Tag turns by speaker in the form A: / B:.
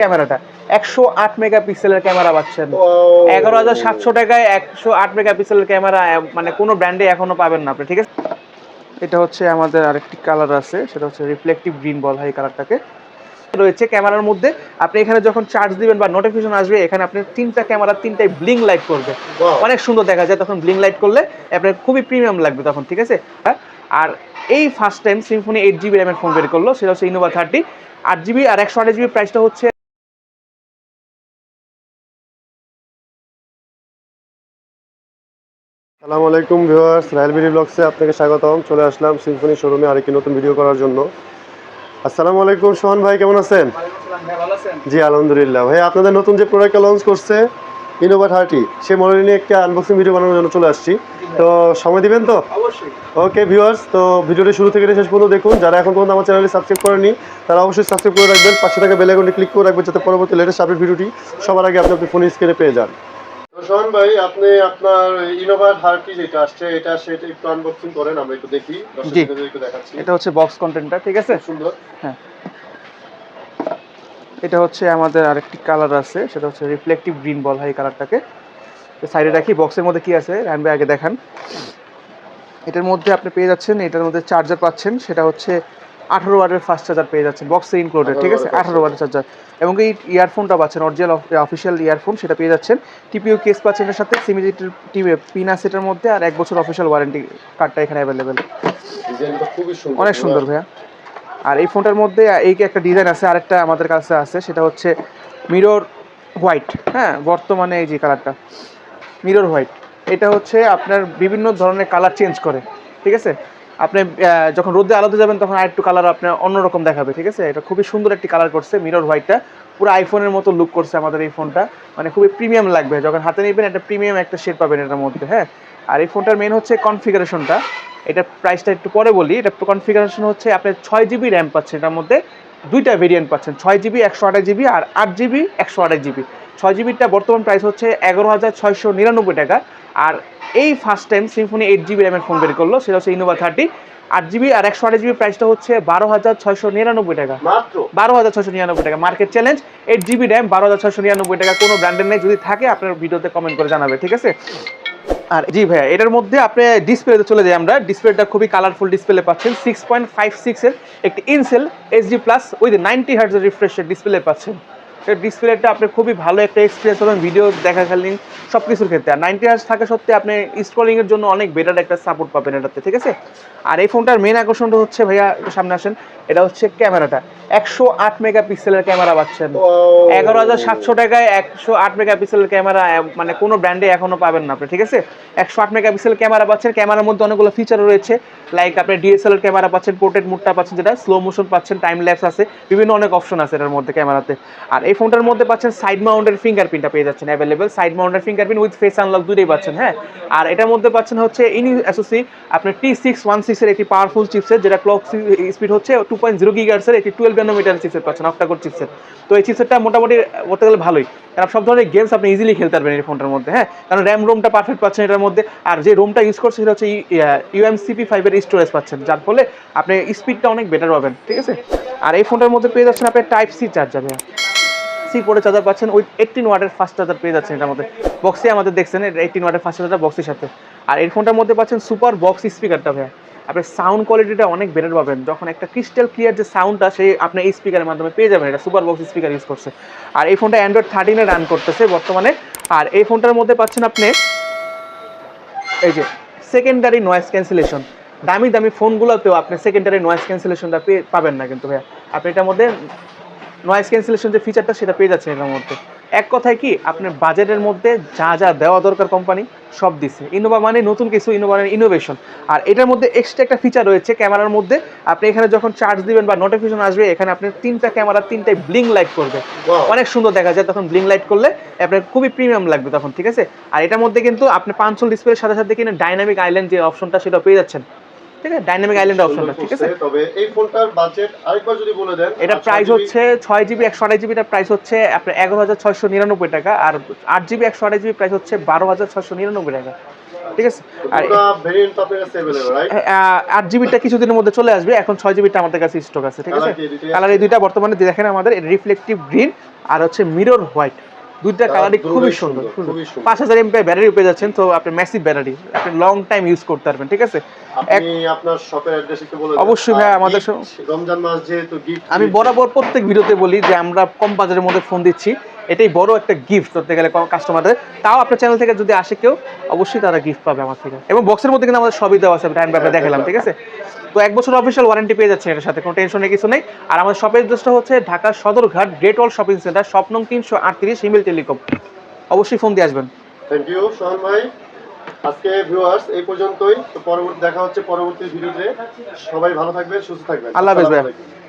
A: ক্যামেরাটা 108 মেগাপিক্সেলের ক্যামেরা পাচ্ছেন 11,700 টাকায় 108 মেগাপিক্সেলের ক্যামেরা, মানে কোনো ব্র্যান্ডে এখনো পাবেন না আপনি, ঠিক আছে। এটা হচ্ছে আমাদের আরেকটি কালার আছে, সেটা হচ্ছে রিফ্লেকটিভ গ্রিন বলা হয় এই কালারটাকে। রয়েছে ক্যামেরার মধ্যে আপনি এখানে যখন চার্জ দিবেন বা নোটিফিকেশন আসবে, এখানে আপনি তিনটা ক্যামেরা তিনটাই ব্লিং লাইট করবে, অনেক সুন্দর দেখা যায় তখন ব্লিং লাইট করলে, আপনার খুবই প্রিমিয়াম লাগবে তখন, ঠিক আছে। আর এই ফার্স্ট টাইম সিম্ফনি 8GB র্যামের ফোন বের করলো, সেটা হচ্ছে ইনোভা 30 8GB আর 128GB। প্রাইসটা হচ্ছে
B: আসসালামু আলাইকুম ভিউয়ার্স, রায়েলবিডি ব্লগসে আপনাকে স্বাগতম। চলে আসলাম সিম্ফনি শোরুমে আরেকটি নতুন ভিডিও করার জন্য। আসসালামু আলাইকুম সোহান ভাই, কেমন আছেন? জি আলহামদুলিল্লাহ। ভাই আপনাদের নতুন যে প্রোডাক্টটা লঞ্চ করছে ইনোভা 30, সেই মডেল নিয়ে একটা আনবক্সিং ভিডিও বানানোর জন্য চলে আসছি। তো সময় দিবেন তো?
A: অবশ্যই।
B: ওকে ভিউয়ার্স, তো ভিডিওটি শুরু থেকে শেষ পর্যন্ত দেখুন। যারা এখন পর্যন্ত আমার চ্যানেলটি সাবস্ক্রাইব করেনি তারা অবশ্যই সাবস্ক্রাইব করে রাখবেন, পাশে থাকা বেল আইকনটি ক্লিক করে রাখবেন যাতে পরবর্তী লেটেস্ট আপডেট ভিডিওটি সবার আগে আপনি ফোন স্ক্রিনে পেয়ে যান। সোহান ভাই, আপনি আপনার ইনোভা 30 যেটা আসছে সেটা একটু আনবক্সিং করেন, আমরা একটু দেখি।
A: জি, এটা হচ্ছে বক্স কন্টেন্টটা, ঠিক আছে।
B: সুন্দর।
A: হ্যাঁ, এটা হচ্ছে আমাদের আরেকটি কালার আছে, সেটা হচ্ছে রিফ্লেকটিভ গ্রিন বলা হয় এই কালারটাকে। সাইডে রাখি, বক্সের মধ্যে কি আছে রায়হান ভাই আগে দেখান। এটার মধ্যে আপনি পেয়ে যাচ্ছেন, এটার মধ্যে চার্জার পাচ্ছেন, সেটা হচ্ছে 18 ওয়াটের ফাস্ট চার্জার পেয়ে যাচ্ছেন, বক্সে ইনক্লুডেড, ঠিক আছে। 18 ওয়াটের চার্জার, এবং এই ইয়ারফোনটা পাচ্ছেন অরিজিনাল অফিসিয়াল ইয়ারফোন, সেটা পেয়ে যাচ্ছেন। টিপিও কেস পাচ্ছেন এর সাথে, সিমিজিটির পিন আছে এটার মধ্যে, আর 1 বছর অফিসিয়াল ওয়ারেন্টি কার্ডটা এখানে অ্যাভেলেবেল।
B: ডিজাইনটা খুবই সুন্দর,
A: অনেক সুন্দর ভাইয়া। আর এই ফোনটার মধ্যে এই একটা ডিজাইন আছে, আরেকটা আমাদের কাছে আছে, সেটা হচ্ছে মিরর হোয়াইট। হ্যাঁ, বর্তমানে এই যে কালারটা মিরর হোয়াইট, এটা হচ্ছে আপনার বিভিন্ন ধরনের কালার চেঞ্জ করে, ঠিক আছে। আপনি যখন রোদে আলোতে যাবেন তখন আর একটু কালার আপনার অন্যরকম দেখাবে, ঠিক আছে। এটা খুবই সুন্দর একটি কালার করছে মিরর হোয়াইটটা, পুরো আইফোনের মতো লুক করছে আমাদের এই ফোনটা, মানে খুবই প্রিমিয়াম লাগবে যখন হাতে নেবেন, একটা প্রিমিয়াম একটা শেড পাবেন এটার মধ্যে। হ্যাঁ, আর এই ফোনটার মেন হচ্ছে কনফিগারেশনটা, এটার প্রাইসটা একটু পরে বলি। এটা কনফিগারেশন হচ্ছে আপনার 6GB র্যাম পাচ্ছেন, এটার মধ্যে দুইটা ভেরিয়েন্ট পাচ্ছেন, 6GB 128GB আর 8GB 128GB। 6GBটা বর্তমান প্রাইস হচ্ছে 11,699 টাকা। আর এই ফার্স্ট টাইম সিম্ফনি 8GB র্যামের ফোন বের করলো, সেটা হচ্ছে ইনোভা 30 8GB আর 128GB। প্রাইসটা হচ্ছে 12,699 টাকা, মাত্র 12,699 টাকা। মার্কেট চ্যালেঞ্জ, 8GB র্যাম 12,699 টাকা, কোনো ব্র্যান্ডের নেই। যদি থাকে আপনার ভিডিওতে কমেন্ট করে জানাবে, ঠিক আছে। আর জি ভাইয়া, এটার মধ্যে আপনি ডিসপ্লেতে চলে যাই আমরা। ডিসপ্লেটা খুবই কালারফুল ডিসপ্লে পাচ্ছেন, 6.56 এর একটি ইনসেল এইচডি প্লাস উইথ 90 হার্টজের রিফ্রেশের ডিসপ্লে পাচ্ছেন। এই ডিসপ্লেটা আপনি খুবই ভালো একটা এক্সপিরিয়েন্স পাবেন ভিডিও দেখাকালীন সব কিছুর ক্ষেত্রে। আর 90 হার্টজ থাকা সত্ত্বে আপনি স্ক্রলিংয়ের জন্য অনেক বেটার একটা সাপোর্ট পাবেন এটাতে, ঠিক আছে। আর এই ফোনটার মেন আকর্ষণটা হচ্ছে ভাইয়া, একটু সামনে আসেন, এটা হচ্ছে ক্যামেরাটা 108 মেগাপিক্সেলের ক্যামেরা পাচ্ছেন 11,700 টাকায় 108 মেগাপিক্সেলের ক্যামেরা, মানে কোনো ব্র্যান্ডে এখনো পাবেন না আপনি, ঠিক আছে। 108 মেগাপিক্সেল ক্যামেরা পাচ্ছেন। ক্যামেরার মধ্যে অনেকগুলো ফিচার রয়েছে, লাইক আপনি ডিএসএলআর ক্যামেরা পাচ্ছেন, পোর্ট্রেট মোডটা পাচ্ছেন, যেটা স্লো মোশন পাচ্ছেন, টাইম ল্যাপস আছে, বিভিন্ন অনেক অপশন আছে এটার মধ্যে ক্যামেরাতে। আর এই ফোনটার মধ্যে পাচ্ছেন সাইড মাউন্টের ফিঙ্গারপ্রিন্টটা পেয়ে যাচ্ছেন অ্যাভেলেবেল, সাইড মাউন্টের ফিঙ্গারপ্রিন্ট উইথ ফেস আনলক দুটোই পাচ্ছেন। হ্যাঁ, আর এটার মধ্যে পাচ্ছেন হচ্ছে অ্যাসোসি আপনার T616 এর একটি পাওয়ারফুল চিপসেট, যেটা ক্লক স্পিড হচ্ছে 2.0 গিগাহার্টজের একটি 12 ন্যানোমিটার চিপসেট পাচ্ছেন, অক্টাকোর চিপসেট। তো এই চিপসেটটা মোটামুটি বলতে গেলে ভালোই, কারণ সব ধরনের গেমস আপনি ইজিলি খেলতে পারবেন এই ফোনটার মধ্যে। হ্যাঁ, কারণ র্যাম রোমটা পারফেক্ট পাচ্ছেন এটার মধ্যে, আর যে রোমটা ইউজ করছে সেটা হচ্ছে UMCP5 এর স্টোরেজ পাচ্ছেন, যার ফলে আপনি স্পিডটা অনেক বেটার পাবেন, ঠিক আছে। আর এই ফোনটার মধ্যে পেয়ে যাচ্ছেন আপনি টাইপ সি চার্জার, সি পোর্টের চার্জার পাচ্ছেন, উইথ 18 ওয়াটের ফাস্ট চার্জার পেয়ে যাচ্ছেন এটার মধ্যে। বক্সে আমাদের দেখছেন 18 ওয়াটের ফাস্ট চার্জার বক্সের সাথে। আর এই ফোনটার মধ্যে পাচ্ছেন সুপার বক্স স্পিকারটা ভাইয়া, আপনি সাউন্ড কোয়ালিটিটা অনেক বেটার পাবেন, যখন একটা ক্রিস্টাল ক্লিয়ার যে সাউন্ডটা সেই আপনি এই স্পিকারের মাধ্যমে পেয়ে যাবেন, এটা সুপার বক্স স্পিকার ইউজ করছে। আর এই ফোনটা অ্যান্ড্রয়েড 13 রান করতেছে বর্তমানে। আর এই ফোনটার মধ্যে পাচ্ছেন আপনি এই যে সেকেন্ডারি নয়েজ ক্যান্সেলেশন, দামি দামি ফোনগুলোতেও আপনি সেকেন্ডারি নয়েজ ক্যান্সেলেশনটা পাবেন না কিন্তু ভাইয়া, আপনি এটার মধ্যে নয়েজ ক্যান্সেলেশন যে ফিচারটা সেটা পেয়ে যাচ্ছেন এটার মধ্যে। এক কথায় কি, আপনার বাজেটের মধ্যে যা যা দেওয়া দরকার কোম্পানি সব দিচ্ছে। ইনোভা মানে নতুন কিছু, ইনোভা মানে ইনোভেশন। আর এটার মধ্যে এক্সট্রা একটা ফিচার রয়েছে ক্যামেরার মধ্যে, আপনি এখানে যখন চার্জ দিবেন বা নোটিফিকেশন আসবে, এখানে আপনি তিনটা ক্যামেরা তিনটাই ব্লিং লাইট করবে, অনেক সুন্দর দেখা যায় তখন ব্লিং লাইট করলে, আপনার খুবই প্রিমিয়াম লাগবে তখন, ঠিক আছে। আর এটার মধ্যে কিন্তু আপনি পাঞ্চল ডিসপ্লের সাথে সাথে কিনা ডাইনামিক আইল্যান্ড যে অপশনটা সেটা পেয়ে যাচ্ছেন, ঠিক আছে, ডাইনামিক আইল্যান্ড অপশনটা, ঠিক আছে।
B: তবে এই ফোনটার বাজেট আরেকবার যদি বলে দেন।
A: এটা প্রাইস হচ্ছে 6GB 128GB এর প্রাইস হচ্ছে আপনার 11,699 টাকা, আর 8GB 128GB প্রাইস হচ্ছে 12,699 টাকা, ঠিক আছে। আর
B: দুটো ভেরিয়েন্ট আপনার কাছে अवेलेबल, রাইট?
A: 8GBটা কিছুদিনের মধ্যে চলে আসবে, এখন 6GBটা আমাদের কাছে স্টক আছে, ঠিক আছে। কালার এই দুইটা বর্তমানে দেখেন আমাদের, রিফ্লেক্টিভ গ্রিন আর হচ্ছে মিরর হোয়াইট, দুইটা কালারই খুবই সুন্দর। 5000 mAh ব্যাটারি পেয়ে যাচ্ছেন, তো আপনি ম্যাসিভ ব্যাটারি, আপনি লং টাইম ইউজ করতে পারবেন, ঠিক আছে।
B: আপনি আপনার শপের অ্যাড্রেস একটু বলে দেন।
A: অবশ্যই ভাই, আমাদের
B: রমজান মাস যেহেতু গিফট,
A: আমি বরাবর প্রত্যেক ভিডিওতে বলি যে আমরা কম বাজারের মধ্যে ফোন দিচ্ছি, এটাই বড় একটা গিফট করতে গেলে কাস্টমারদের। তাও আপনার চ্যানেল থেকে যদি আসে কেউ, অবশ্যই তারা গিফট পাবে আমার থেকে, এবং বক্সের মধ্যে কিন্তু আমাদের সবই দেওয়া আছে, টাইম ব্যাপারে দেখালাম, ঠিক আছে। তো 1 বছর অফিসিয়াল ওয়ারেন্টি পেয়ে যাচ্ছে এর সাথে, কোনো টেনশনের কিছু নেই। আর আমাদের শপের অ্যাড্রেসটা হচ্ছে ঢাকা সদরঘাট গ্রেট ওয়াল শপিং সেন্টার, শপ নং 338, হিমেল টেলিকম। অবশ্যই ফোন দিয়ে আসবেন।
B: থ্যাংক ইউ সোহান ভাই। আজকে ভিউয়ার্স এই পর্যন্তই, তো পরবর্তী দেখা হচ্ছে পরবর্তী ভিডিওতে। সবাই ভালো থাকবেন, সুস্থ থাকবেন।
A: আল্লাহ হাফেজ ভাই।
B: আসসালামু আলাইকুম।